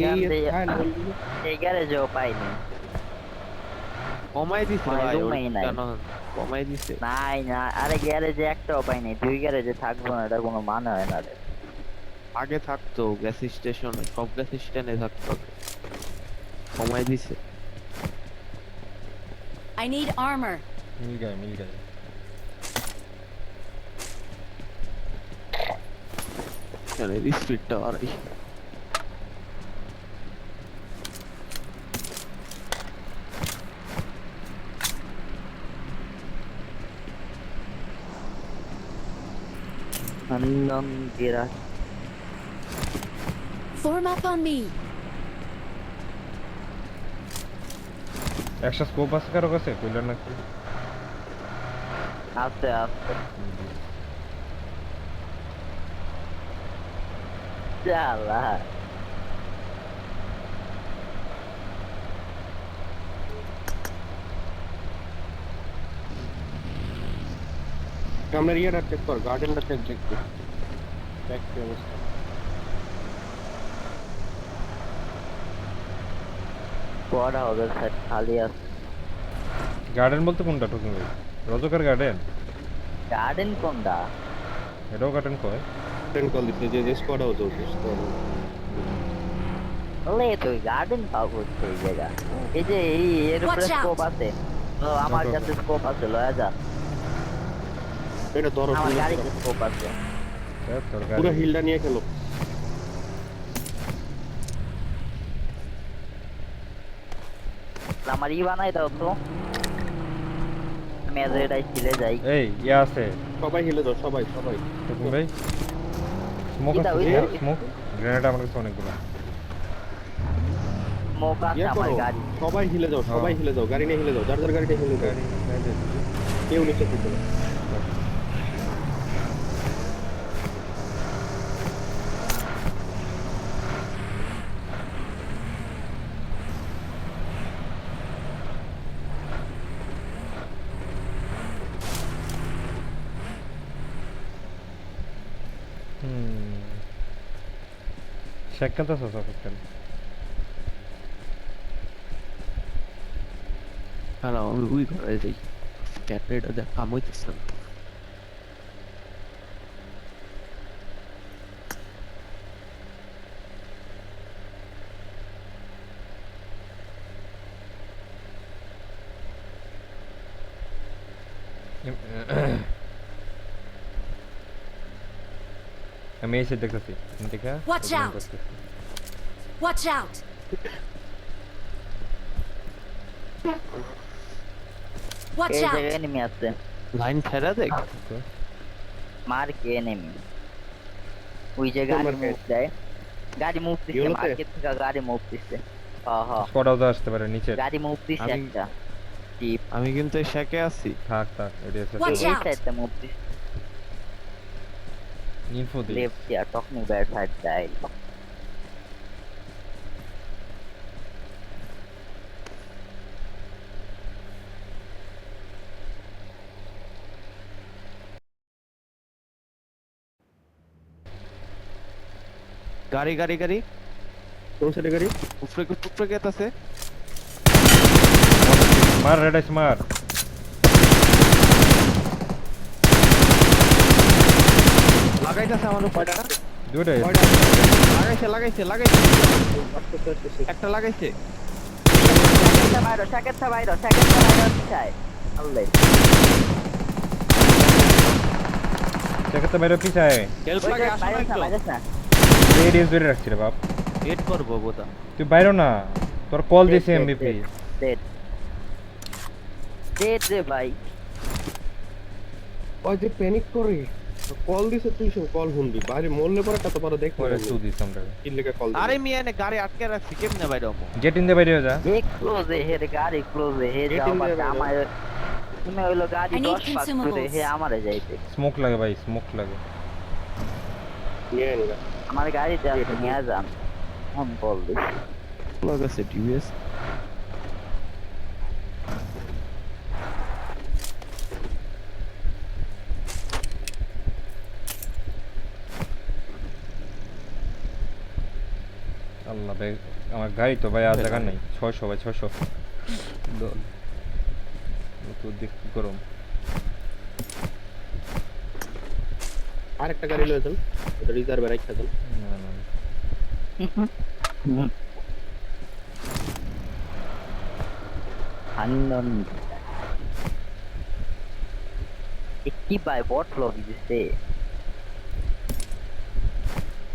এই গ্যারেজেও পাইনি, কমাই দিছে মানে ভাই, রুমেই নাই। কেন কমাই দিছে? নাই না, আরে গ্যারেজে একটাও পাইনি, দুই গ্যারেজে থাকবো না, এটা কোনো মানে হয় না রে। আগে থাকতো গ্যাস স্টেশনে, সব গ্যাস স্টেশনে থাকতো আগে, কমাই দিছে। I need armor. मिल गए এখানে স্পিডটা বাড়াই। আনন্দন গেরা Form up on me. Extra scope আছে কারো কাছে কইলেন নাকি আস্তে আস্তে চালা। আমরা ইয়েটা চেক কর, গার্ডেনটা চেক দেখবি ব্যাক কি অবস্থা। বড় হবে সেট খালি আছে। গার্ডেন বলতে কোনটা টুকুন ভাই রজকার গার্ডেন গার্ডেন কোনটা? এটাও গার্ডেন কয় ট্রেন কল দিতে যে স্কোয়াড আউট হচ্ছে স্কোয়াড। বলে তুই গার্ডেন পাবো এই জায়গা, এই যে এই এর উপরে Watch out! স্কোপ আছে। ও আমার কাছে স্কোপ আছে, লয়া যা। এটা ধরো আমার গাড়িতে স্কোপ আছে। তোর পুরো গাড়ি হিলটা নিয়ে খেলো। আমার ই বানাই দাও তো, আমি আজ এটাই ছিলে যাই। এই ইয়া আছে সবাই হিলে দাও, সবাই সবাই। টুকুন ভাই স্মোক এটা আছে ওই যে- স্মোক গ্রেনেড আমার কাছে অনেকগুলো স্মোক আছে ইয়ে আমার করো, গাড়ি। সবাই হিলে দাও, সবাই হিলে দাও, গাড়ি নিয়ে হিলে দাও, যার যার গাড়িটা হিলে দাও, কেউ নিচে দিতে না। শেখ তো সফটকেন হ্যালো, আমি ওই ঘরে যাই, ক্যাটরেটা দেখ কাম হইতেছে না। আমি এসে দেখতেছি দেখা Watch out! Watch out. Watch এই out. জায়গায় এনিমি আছে, লাইন ফেরা দেখ। মার কে এনিমি। ওই যে গাড়ি মুভ দেয়, গাড়ি মুভ দিচ্ছে, ইয়েলোতে? মার্কেট থেকে গাড়ি মুভ দিচ্ছে। হ্যাঁ হ্যাঁ, স্কোয়াডও তো আসতে পারে নিচে গাড়ি মুভ দিচ্ছে আমি- একটা টিপ। আমি কিন্তু শেখে আছি। থাক এটি আছে Watch এই out! সাইডটা মুভ দিচ্ছে, info the left year talking bad side যায়। গাড়ি গাড়ি গাড়ি কোন সাইডে গাড়ি? উপরে উপরে গেত আছে। মার রেডাইস মার লাগাইতেছে আমার উপরে। দুইটাই লাগাইছে লাগাইছে লাগাইছে, আসতেছে আসতেছে। একটা লাগাইছে। সেকেন্ডটা বাইরো চাই। আল্লাহ, সেক্ষেত্রে বাইরে পিছায় হেল্প লাগে, আসো না একটু। বাইরে না। রেডিয়াস ধরে রাখছি রে বাপ হিট করবো বোতা। তুই বাইরে না তোর কল দিছে এমবিপি ডেড ডেড রে ভাই। ওই যে প্যানিক করে কল দিছে, তুই সব কল শুনবি, বাইরে মরলে পরে কত বড় দেখ পরে টু দিছ আমরা কি লেগে কল আরে মিয়া নে গাড়ি আটকে রাখছি, কেমনে বাইরে হবো? গেট ইন দে বাইরে হয়ে যা এক ক্লোজে হে রে, গাড়ি ক্লোজে হে Get যাও in there, বাট bro. আমার তুমি হইলো গাড়ি I need 10 পাক করে consumables. হে আমারে যাইতে। স্মোক লাগে ভাই স্মোক লাগে নিয়ে নিগা। আমার গাড়িতে আছে, নিয়ে যান। আমি বল দিছি লাগাছে টিভিএস। আল্লাহ ভাই আমার গাড়ি তো ভাই আর জায়গা নেই 600 ভাই 600 তো দেখ কি করম আরেকটা গাড়ি লয়ে যান ওটা রিজার্ভে রাখা দেন না না আনন্দ কি ভাই বট লবি দিছে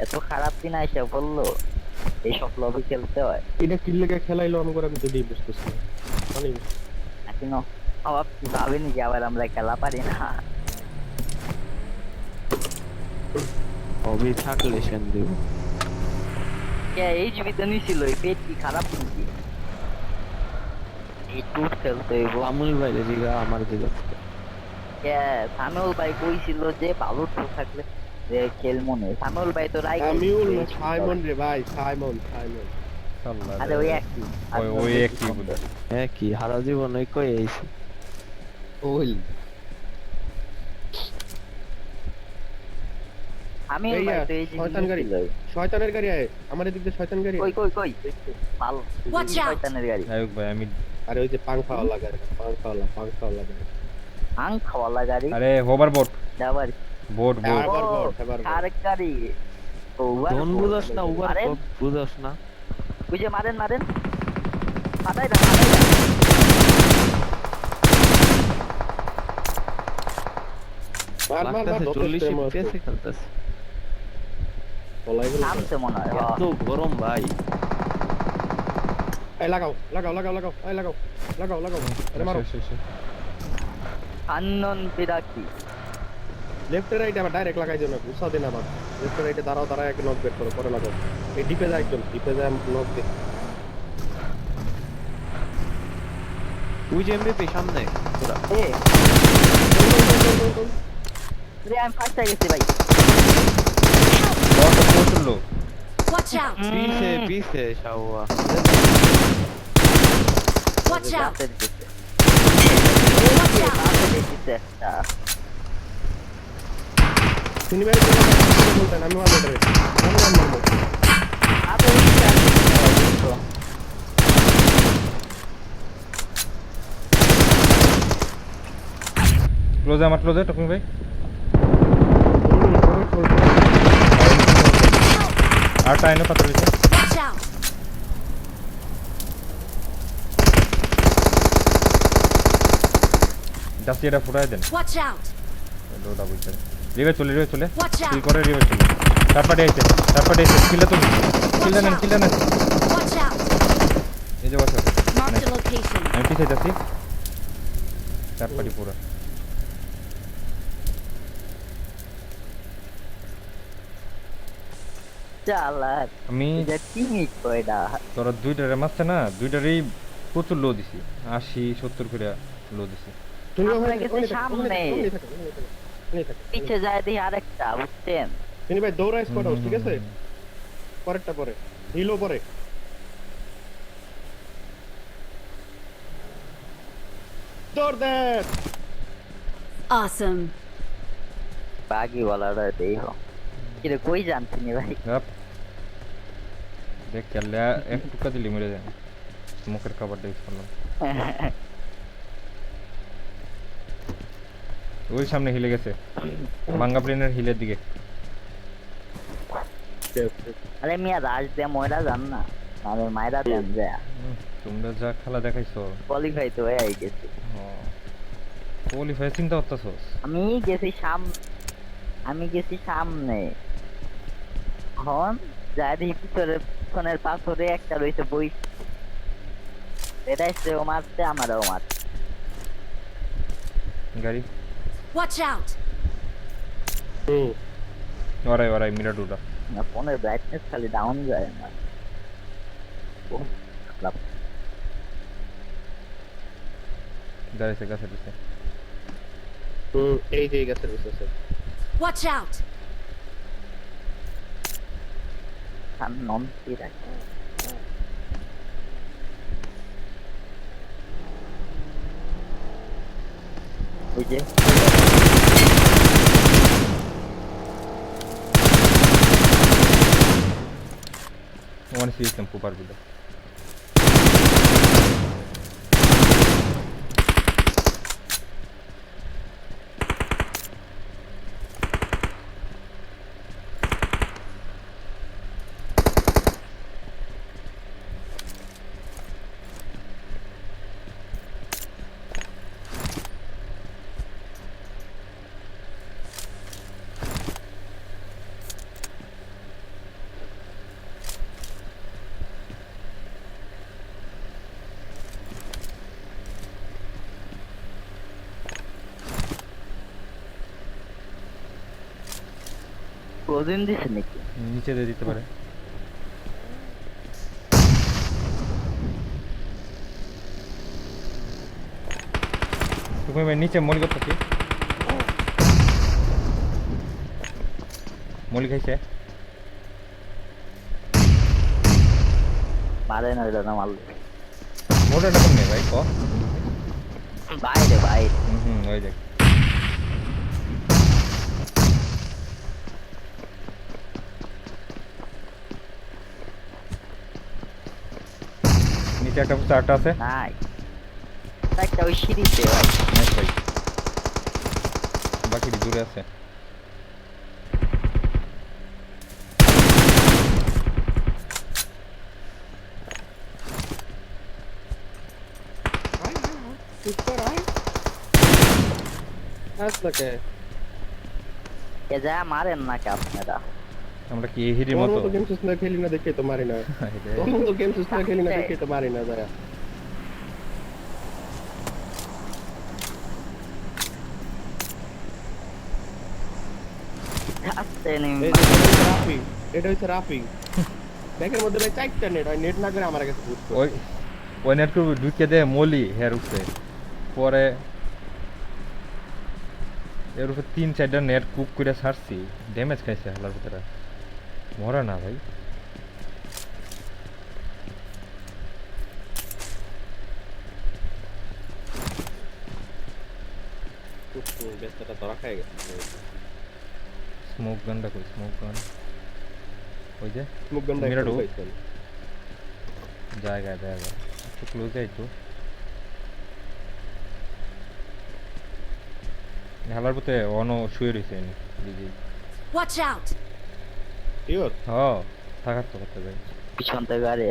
এত খারাপ দিন এসে বললো এইসব লবি খেলতে হয় এটা কি লেগে খেলাইলো আমি করে আমি তো দিয়ে বুঝতেছি না মানে নাকি ন আবার ভাবেনি যে আবার আমরা খেলা পারি না হবি থাকলে সেন দিব কে এই জীবিত নিছিল এই পেট কি খারাপ নাকি এই টুট খেলতে হইব আমুল ভাইরে জিগা আমার দিকে কে সানুল ভাই কইছিল যে ভালো টুট থাকলে যে খেল মনে সানুল ভাই তো রাই আমিউল না সাইমন রে ভাই সাইমন আল্লাহ আরে ওই একই ওই একই বলে হ্যাঁ কি হারা জীবন ওই কই আইছি ওই আমি এই ভাই আর, তো এই যে শয়তান গাড়ি। শয়তানের গাড়ি আয় আমার এদিক দিয়ে শয়তান গাড়ি কই আয়। কই কই ভালো Watch out! শয়তানের গাড়ি আয়ুক ভাই আমি আরে ওই যে পাংখাওয়ালা গাড়ি পাংখাওয়ালা গাড়ি আং খাওয়ালা গাড়ি আরে হোভার বোট যাবার বোট বোট এবার বট, এবার বট। আরেক গাড়ি ও কোন বুঝাস না উবার আরে বুঝাস না ওই যে মারেন ফাটাই না মার মার মার লাগতাছে 40 যথেষ্ট এফপিএস খেলতাছে পলাই গেল নামছে মনে হয় হ্যাঁ। এত গরম ভাই এই লাগাও এই লাগাও আরে মারো কান্নন পিরাকি লেফট রাইট আবার ডাইরেক্ট লাগাই দিও না গুছা দেন আবার লেফট রাইটে দাঁড়াও এক নক বের করো পরে লাগাও এই ডিপে যায় একজন ডিপে যায় নক দে ওই যে এমবিপি সামনে পুরা এ রে আমি ফার্স্ট গেছি ভাই বট প্রচুর লোক Watch out! পিছে শাওয়া Watch out! রাতের দিকে Watch out! রাতের দিকে একটা তিনি ভাই বলতেন আমি মারবো রে আমি মারবো রাতের দিকে একটা আমার ক্লোজে টকিং ভাই আর টাইনো পাতা দিতে Watch out! জাস্ট এটা ফুটাই দেন Watch out! লোডা বুঝতে রিভাইভ চলে Watch কিল out! করে রিভাইভ চলে চার পার্টি আইছে কিলটা তো কিলটা নেন Watch out! এই যে বসে Marked a location. আমি পিছে যাচ্ছি চার পার্টি পুরো চালাক আমি এটা টিমিক কয়টা তোরা দুইটারে মারছে না দুইটারই প্রচুর লো দিছি 80-70 করে লো দিছি তুমি আমরা গেছি সামনে। পিছে যায় দেখি আরেকটা বুঝছেন তিনি ভাই দৌড়াই স্কোয়াড হাউস ঠিক আছে পরেরটা পরে হিলো পরে দৌড় দে Awesome. বাগি বলাটা দেই হো কিরে কই জানছিনি ভাই আপ দেখ কেলা এক টুকা দিলি মরে যায় স্মোকের কভার দিয়ে করলাম ওই সামনে হিলে গেছে ভাঙ্গা প্লেনের হিলের দিকে আরে মিয়া রাজ দে ময়রা জান না আমাদের মায়েরা দেন যায় তোমরা যা খেলা দেখাইছো কোয়ালিফাই তো হয়ে গেছে কোয়ালিফাই চিন্তা করতেছস আমি গেছি সামনে এখন যাই দেখি পিছনের পাথরে একটা রয়েছে বই এটা সেও মারছে আমারও মারছে গাড়ি Watch out! ওরাই মিরাডুরা না ফোনের ব্রাইটনেস খালি ডাউন যায় না ও, খারাপ। দাঁড়াইছে গাছের পিছে এই যে গেছে বুঝতেছে Watch out! নন কি রাখে ওই যে ওয়ান সিস্টেম কুপার গুলো প্রয়োজন দিছে নাকি? নিচে দিয়ে দিতে পারে তুমি নিচে মলি করতেছি মলি খাইছে মারে না দাদা মারলো। মোটাটা কমে ভাই ক বাইরে বাইরে। ওই দেখ নিচে একটা চারটা আছে নাই একটা ওই সিঁড়িতে ভাই। নাইস ভাই বাকি দূরে আছে সুপার আয় আসলে এ যা মারেন না কে আপনারা? আমরা কি এই হিরির তোর মতো মতো গেম সিস্টেম খেলি না দেখে তো মারি না তোর মতো গেম সিস্টেম খেলি না দেখে তো মারি না যারা আসতে নেই। এই যে রাফি এটা হচ্ছে রাফি ব্যাগের মধ্যে ভাই চারটা নেট হয় নেট না করে আমার কাছে বুঝ ওই ওই নেট করে ঢুকে দে মলি হের উপরে পরে এর উপরে 3-4টা নেট কুক করে ছাড়ছি ড্যামেজ খাইছে হালার ভিতরে মরে না ভাই ব্যস্তটা ধরা খাই গেছে স্মোক গানটা কই স্মোক গান ওই যে মুখ গন্ধ মিরাডো। একটু পাইছেন জায়গা একটু ক্লোজে একটু হালার ভিতরে অনো শুয়ে রয়েছে দিদি Watch out! শিওর হ থাকার তো করতে ভাই পিছন থেকে গাড়ি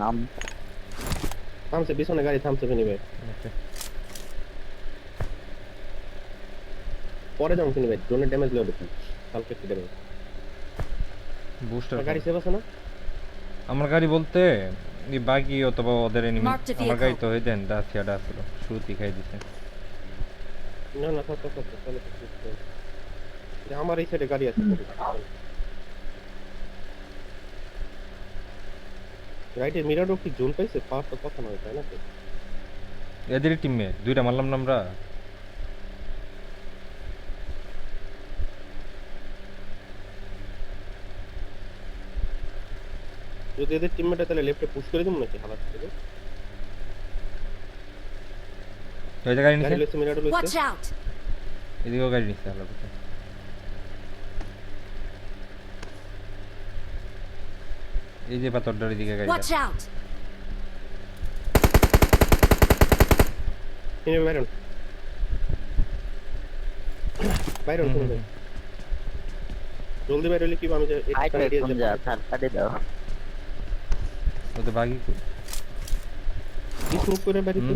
নাম থামছে পিছনে গাড়ি থামছে ফিনি ভাই Okay. পরে যাও ফিনি ভাই ড্রোনের ড্যামেজ লেও দেখুন কালকে কি ড্যামেজ বুস্টার গাড়ি সেভ আছে না আমার গাড়ি বলতে এই বাকি অথবা ওদের এনিমি Marked a আমার গাড়ি vehicle. তো হয়ে দেন দাসিয়াটা ছিল শুরুতেই খাই দিছে না না থাক তাহলে তো ঠিক আছে। যে আমার এই সাইডে গাড়ি আছে রাইটে মিরাডো কি জোন পাইছে পাওয়ার তো কথা নয় তাই না তো? এদের টিমে দুইটা মারলাম না আমরা যদি এদের টিমমেট তাহলে লেফটে পুশ করে দিম নাকি হালাত থেকে ওই যে গাড়ি গাড়ি নিছে লইছে মিরাডো Watch লইছে out! এদিকেও গাড়ি নিছে আল্লাহ কথা এই যে পাথরটার এদিকে গাড়ি Watch out! তিনি বাইরন বাইরন হুম, তুমি হুম, জলদি বাইরে হলে কি আমি যে হাইট এক্সট্রা আইডিয়া কোন যা থার্ড পার্টি দাও। ওদের বাকি কই? স্মোক করে বাইরে তো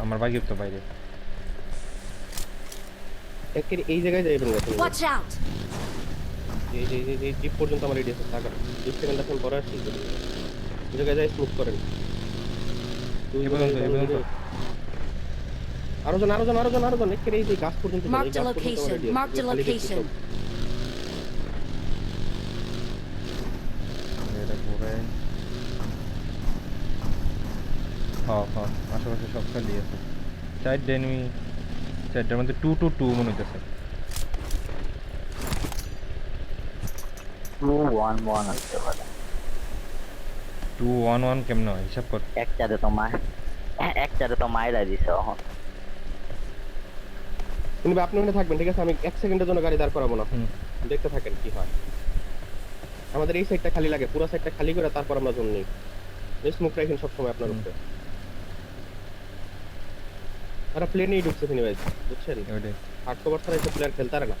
আমার বাকি তো বাইরে একের এই জায়গায় যাইবেন না তুমি Watch out! এই জিপ পর্যন্ত আমার রেডি আছে থাকা জিপ সেকেন্ড আছে পরে আসছি এই জায়গায় যাই স্মোক করেন এই পর্যন্ত। আরো জন একের এই যে গাছ পর্যন্ত যান, এই Marked a গাছ পর্যন্ত আমার location. ready আছে। Marked a খালি দেখছি location. সব। এটা পরে হ্যাঁ আশেপাশে সব খালি আছে চারটে এনিমি চারটার মধ্যে 2-2 মনে হইতেছে 2-1-1 হইতে পারে। 2-1-1 কেমন হয় হিসাব কর একটারে তো মাইরা দিছে এখন। কিন্তু আপনি ওখানে থাকবেন ঠিক আছে আমি 1 সেকেন্ডের জন্য গাড়ি দাঁড় করাবো না হুম দেখতে থাকেন কি হয় আমাদের এই সাইডটা খালি লাগে, পুরো সাইডটা খালি করে তারপর আমরা জোন নিই। স্মোক রাখেন সবসময় আপনার উপরে। আর প্লেনেই ঢুকছে ফিনি ভাই, বুঝছেন? ওইটাই হার্ড কভার ছাড়া এই প্লেয়ার খেলতে পারে না।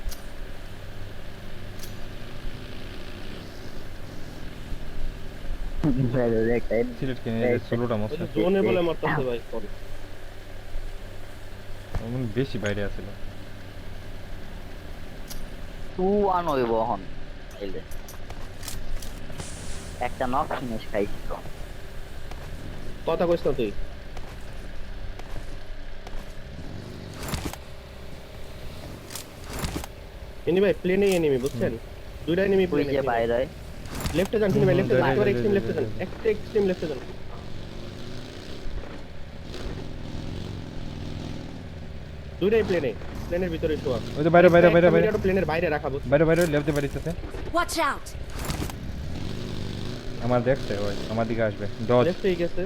সিলেট কিনে সোলোটা মস্ত জোনে বলে মারতেছে ভাই। বেশি বাইরে আছিল। 2-1 হইব এখন এলে একটা নক ফিনিশ খাইছি তো। কথা কইছ না তুই? এনি ভাই প্লেনেই এনিমি, বুঝছেন? দুইটা এনিমি ওই প্লেনে। যে বাইরে লেফটে যান ফিনি ভাই, লেফটে যান, যাই, একবার যাই, এক্সট্রিম যাই, লেফটে যান, যাই, যাই। একটা এক্সট্রিম লেফটে যান। দুইটাই প্লেনে, প্লেনের ভিতরে শোয়া। ওই যে বাইরে বাইরে বাইরে বাইরে প্লেনের বাইরে রাখা, বুঝছেন? বাইরে বাইরে লেফটে বাড়িতেছে। Watch out! আমার দেখছে ওই আমার দিকে আসবে। ডজ লেফটেই গেছে।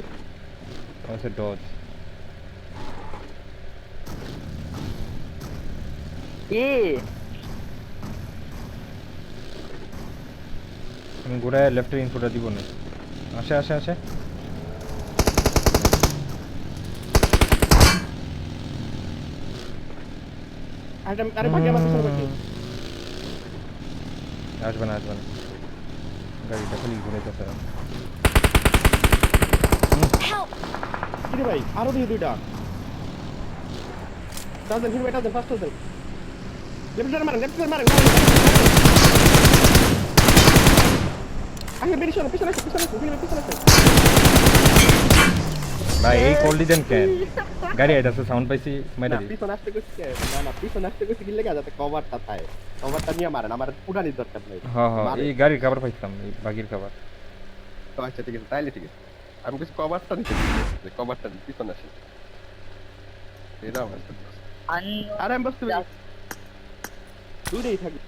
আছে ডজ। কি আমি ঘুরায় লেফটের ইনফোটা দিব না। আসে আসে আসে। আরে ভাগে আমার পিছনে ভাগে। আসবে না আসবে না। গাড়িটা খালি ঘুরাইতেছে। Help! কিরে ভাই, আরো দিয়ে দুইটা। টাজেন ফিনি ভাই, টাজেন ফার্স্ট টাজেন। লেফটে মারেন, লেফটে মারেন। আগে বেরিয়ে শোনো, পিছনে আসো, পিছনে আসো, ফিনি ভাই পিছনে আসো। ভাই এই কল দিতেন কেন? গাড়ি আইতাছে সাউন্ড পাইছি মাইরা না, দি। পিছনে আসতে কইছি কে? না পিছনে আসতে কইছি কি লেগে যাতে কভারটা থাকে। কভারটা নিয়ে মারেন, আমার পুরানির দরকার নাই। হ্যাঁ হ্যাঁ মারে। এই গাড়ির কভার পাইছিলাম, এই বাগির কভার। তো আচ্ছা ঠিক আছে, তাইলে ঠিক আছে। আমি কিছু কভারটা নিতে যে কভারটা পিছনে আসে। এটা আমার। আন আরে আমি বসতে দুইটাই থাকবে।